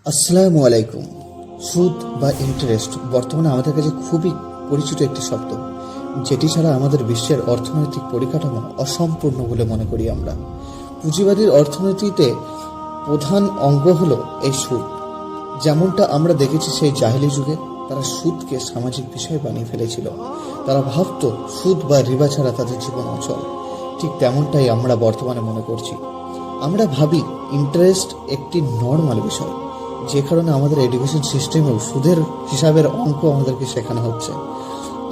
আসসালামু আলাইকুম। সুদ বা ইন্টারেস্ট বর্তমানে আমাদের কাছে খুবই পরিচিত একটি শব্দ, যেটি ছাড়া আমাদের বিশ্বের অর্থনৈতিক পরিকাঠামো অসম্পূর্ণ বলে মনে করি আমরা। পুঁজিবাদীর অর্থনীতিতে প্রধান অঙ্গ হলো এই সুদ। যেমনটা আমরা দেখেছি সেই জাহেলি যুগে তারা সুদকে সামাজিক বিষয় বানিয়ে ফেলেছিল। তারা ভাবত সুদ বা রিবা ছাড়া তাদের জীবন অচল। ঠিক তেমনটাই আমরা বর্তমানে মনে করছি। আমরা ভাবি ইন্টারেস্ট একটি নর্মাল বিষয়, যে কারণে আমাদের এডুকেশন সিস্টেমেও সুদের হিসাবের অঙ্ক আমাদেরকে শেখানো হচ্ছে।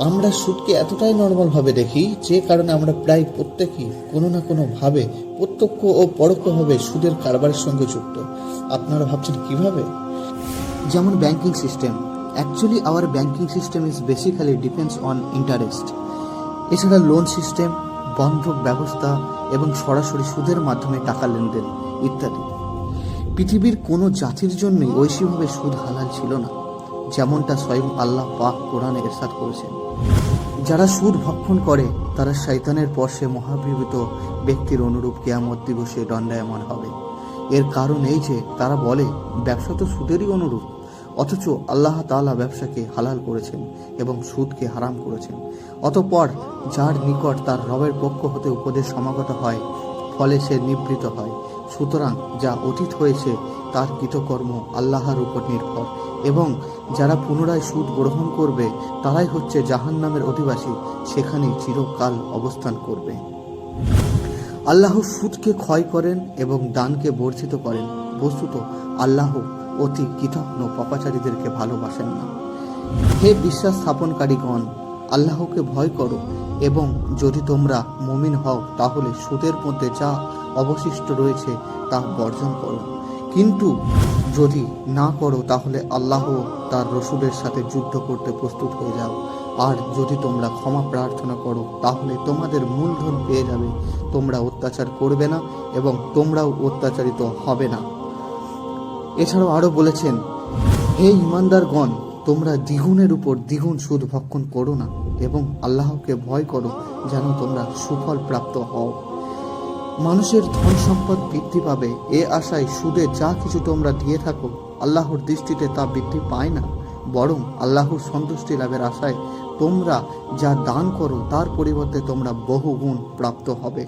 আমরা সুদকে এতটাই নর্মাল ভাবে দেখি, যে কারণে আমরা প্রায় প্রত্যেকেই কোনো না কোনো ভাবে প্রত্যক্ষ ও পরোক্ষভাবে সুদের কারবারের সঙ্গে যুক্ত। আপনারা ভাবছেন কিভাবে? যেমন banking system. Actually our banking system is basically depends on interest. এছাড়া লোন সিস্টেম, বন্ধক ব্যবস্থা এবং সরাসরি সুদের মাধ্যমে টাকা লেনদেন ইত্যাদি। পৃথিবীর কোনো জাতির জন্যই ঐশীভাবে সুদ হালাল ছিল না, যেমনটা স্বয়ং আল্লাহ পাক কোরআনে ইরশাদ করেছেন। যারা সুদ ভক্ষণ করে তারা শয়তানের পর্শে মহাবিভূত ব্যক্তির অনুরূপ কিয়ামত দিবসে দণ্ডায়মান হবে। এর কারণ এই যে তারা বলে ব্যবসা তো সুদেরই অনুরূপ, অথচ আল্লাহ তাআলা ব্যবসাকে হালাল করেছেন এবং সুদকে হারাম করেছেন। অতঃপর যার নিকট তার রবের পক্ষ হতে উপদেশ সমাগত হয়, ফলে সে নিবৃত হয়। সুতরাং যা অতীত হয়েছে তার কৃতকর্ম আল্লাহর উপর নির্ভর, এবং যারা পুনরায় সুদ গ্রহণ করবে তারাই হচ্ছে জাহান্নামের অধিবাসী, সেখানে চিরকাল অবস্থান করবে। আল্লাহ সুদকে ক্ষয় করেন এবং দানকে বর্জিত করেন। বস্তুত আল্লাহ অতি কৃতজ্ঞ পাপাচারীদেরকে ভালোবাসেন না। হে বিশ্বাস স্থাপনকারীগণ, আল্লাহকে ভয় করো, এবং যদি তোমরা মুমিন হও তাহলে সুদের মধ্যে যা অবশিষ্ট রয়েছে তা বর্জন করো। কিন্তু যদি না করো তাহলে আল্লাহ তার রসুলের সাথে যুদ্ধ করতে প্রস্তুত হয়ে যাও। আর যদি তোমরা ক্ষমা প্রার্থনা করো তাহলে তোমাদের মূলধন পেয়ে যাবে। তোমরা অত্যাচার করবে না এবং তোমরাও অত্যাচারিত হবে না। এছাড়াও আরো বলেছেন, হে ঈমানদারগণ, তোমরা দ্বিগুণের উপর দ্বিগুণ সুদ ভক্ষণ করো না এবং আল্লাহকে ভয় করো, যেন তোমরা সুফল প্রাপ্ত হও। মানুষের ধন সম্পদ বৃদ্ধি পাবে এ আশায় সুদে যা কিছু তোমরা দিয়ে থাকো, আল্লাহর দৃষ্টিতে তা বৃদ্ধি পায় না, বরং আল্লাহর সন্তুষ্টি লাভের আশায় তোমরা যা দান করো তার পরিবর্তে তোমরা বহুগুণ প্রাপ্ত হবে।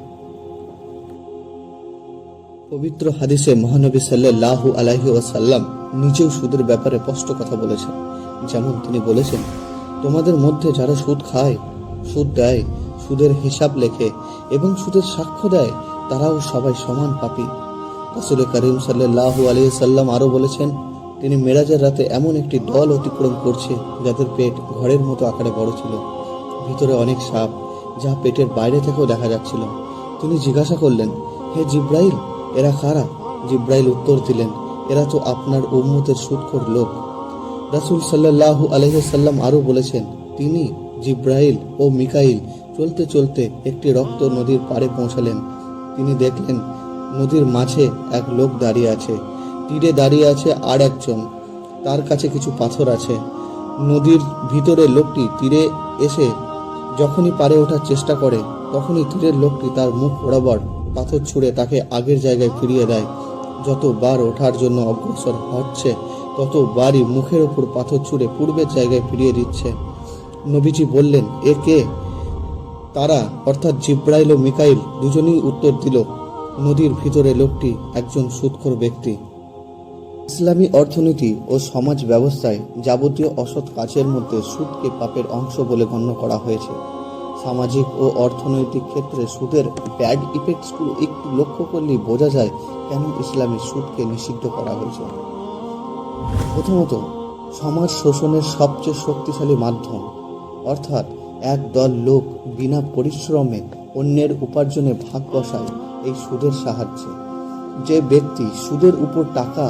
পবিত্র হাদিসে মহানবী সাল্লাল্লাহু আলাইহি ওয়াসাল্লাম নিজেও সুদের ব্যাপারে স্পষ্ট কথা বলেছেন। যেমন তিনি বলেছেন, তোমাদের মধ্যে যারা সুদ খায়, সুদ দেয়, সুদের হিসাব লেখে এবং সুদের সাক্ষ্য দেয়, তারাও সবাই সমান পাপী। রাসূল করিম সাল্লাল্লাহু আলাইহি ওয়াসাল্লাম আরো বলেছেন, তিনি মেরাজের রাতে এমন একটি দল অতিক্রম করছে যাদের পেট ঘরের মতো আকারে বড় ছিল, ভিতরে অনেক সাপ, যা পেটের বাইরে থেকেও দেখা যাচ্ছিল। তিনি জিজ্ঞাসা করলেন, হে জিব্রাইল, এরা কারা? জিব্রাইল উত্তর দিলেন, এরা তো আপনার উম্মতের সুদখোর লোক। রাসূল সাল্লাল্লাহু আলাইহি ওয়াসাল্লাম আরো বলেছেন, তিনি, জিব্রাইল ও মিকাইল চলতে চলতে একটি রক্ত নদীর পাড়ে পৌঁছালেন। তিনি দেখলেন নদীর মাঝে এক লোক দাঁড়িয়ে আছে, তীরে দাঁড়িয়ে আছে আর একজন, তার কাছে কিছু পাথর আছে। নদীর ভিতরে লোকটি তীরে এসে যখনই পারে ওঠার চেষ্টা করে, তখনই তীরের লোকটি তার মুখ বরাবর পাথর ছুঁড়ে তাকে আগের জায়গায় ফিরিয়ে দেয়। যতবার ওঠার জন্য অগ্রসর হচ্ছে ততবারই মুখের ওপর পাথর ছুঁড়ে পূর্বের জায়গায় ফিরিয়ে দিচ্ছে। নবীজি বললেন, এ কে? তারা অর্থাৎ জিব্রাইল ও মিকাইল দুজনেই উত্তর দিল, নদীর ভিতরে লোকটি একজন সুদখোর ব্যক্তি। ইসলামী অর্থনীতি ও সমাজ ব্যবস্থায় যাবতীয় অসৎ কাজের মধ্যে সুদকে পাপের অংশ বলে গণ্য করা হয়েছে। সামাজিক ও অর্থনৈতিক ক্ষেত্রে সুদের ব্যাড ইফেক্টসগুলো একটু লক্ষ্য করলেই বোঝা যায় কেন ইসলামে সুদকে নিষিদ্ধ করা হয়েছে। প্রথমত, সমাজ শোষণের সবচেয়ে শক্তিশালী মাধ্যম, অর্থাৎ এক দল লোক বিনা পরিশ্রমে অন্যের উপার্জনে ভাগ বসায় এই সুদের সাহায্যে। যে ব্যক্তি সুদের উপর টাকা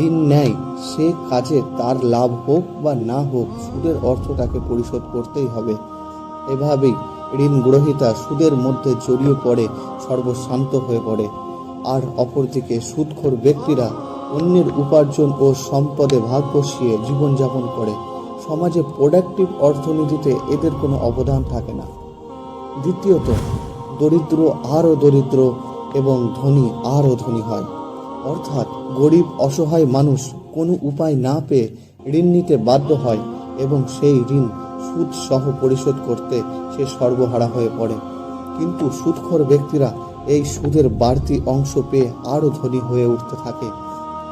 ঋণ নেয়, সে কাজে তার লাভ হোক বা না হোক সুদের অর্থ তাকে পরিশোধ করতেই হবে। এভাবেই ঋণ গ্রহীতা সুদের মধ্যে জড়িয়ে পড়ে সর্বশান্ত হয়ে পড়ে। আর অপরদিকে সুদখোর ব্যক্তিরা অন্যের উপার্জন ও সম্পদে ভাগ বসিয়ে জীবনযাপন করে। সমাজে প্রোডাক্টিভ অর্থনীতিতে এদের কোনো অবদান থাকে না। দ্বিতীয়ত, দরিদ্র আরও দরিদ্র এবং ধনী আরও ধনী হয়, অর্থাৎ গরিব অসহায় মানুষ কোনো উপায় না পেয়ে ঋণ নিতে বাধ্য হয় এবং সেই ঋণ সুদ সহ পরিশোধ করতে সে সর্বহারা হয়ে পড়ে। কিন্তু সুদখোর ব্যক্তিরা এই সুদের বাড়তি অংশ পেয়ে আরও ধনী হয়ে উঠতে থাকে,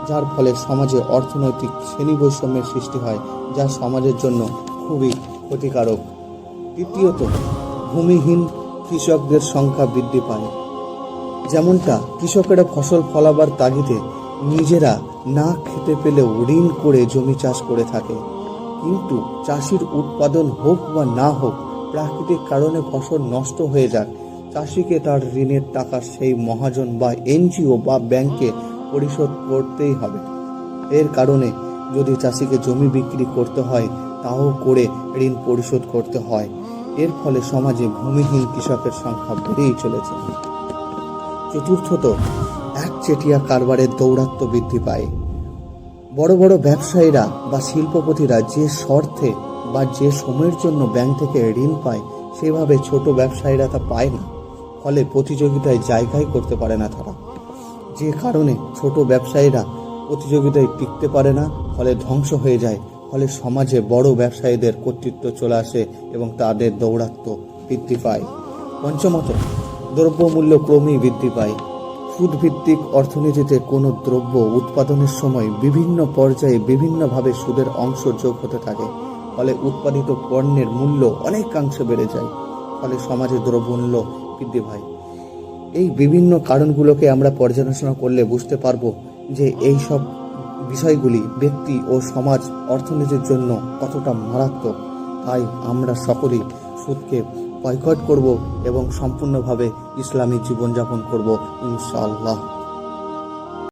যার ফলে সমাজে অর্থনৈতিক শ্রেণী বৈষম্যের সৃষ্টি হয়, যা সমাজের জন্য খুবই ক্ষতিকারক। তৃতীয়ত, ভূমিহীন কৃষকদের সংখ্যা বৃদ্ধি পায়। যেমনটা কৃষকেরা ফসল ফলাবার তাগিদে নিজেরা না খেতে পেলেও ঋণ করে জমি চাষ করে থাকে, কিন্তু চাষির উৎপাদন হোক বা না হোক, প্রাকৃতিক কারণে ফসল নষ্ট হয়ে যাক, চাষিকে তার ঋণের টাকা সেই মহাজন বা এনজিও বা ব্যাংকে পরিশোধ করতেই হবে। এর কারণে যদি চাষিকে জমি বিক্রি করতে হয়, তাও করে ঋণ পরিশোধ করতে হয়। এর ফলে সমাজে ভূমিহীন কৃষকের সংখ্যা বেড়েই চলেছে। চতুর্থত, একচেটিয়া কারবারের দৌরাত্ম্য বৃদ্ধি পায়। বড় বড় ব্যবসায়ীরা বা শিল্পপতিরা যে শর্তে বা যে সময়ের জন্য ব্যাংক থেকে ঋণ পায়, সেভাবে ছোট ব্যবসায়ীরা তা পায় না। ফলে প্রতিযোগিতায় জায়গাই করতে পারে না তারা, যে কারণে ছোট ব্যবসায়ীরা প্রতিযোগিতায় টিকতে পারে না, ফলে ধ্বংস হয়ে যায়। ফলে সমাজে বড় ব্যবসায়ীদের কর্তৃত্ব চলে আসে এবং তাদের দৌরাত্ম্য বৃদ্ধি পায়। পঞ্চমত, দ্রব্যমূল্য ক্রমেই বৃদ্ধি পায়। সুদভিত্তিক অর্থনীতিতে কোনো দ্রব্য উৎপাদনের সময় বিভিন্ন পর্যায়ে বিভিন্নভাবে সুদের অংশ যোগ হতে থাকে। ফলে উৎপাদিত পণ্যের মূল্য অনেকাংশে বেড়ে যায়। ফলে সমাজে দ্রব্যমূল্য বৃদ্ধি পায়। এই বিভিন্ন কারণগুলোকে আমরা পর্যালোচনা করলে বুঝতে পারবো যে এই সব বিষয়গুলি ব্যক্তি ও সমাজ অর্থনীতির জন্য কতটা মারাত্মক। তাই আমরা সকলেই সুদকে বয়কট করব এবং সম্পূর্ণভাবে ইসলামী জীবনযাপন করব ইনশাআল্লাহ।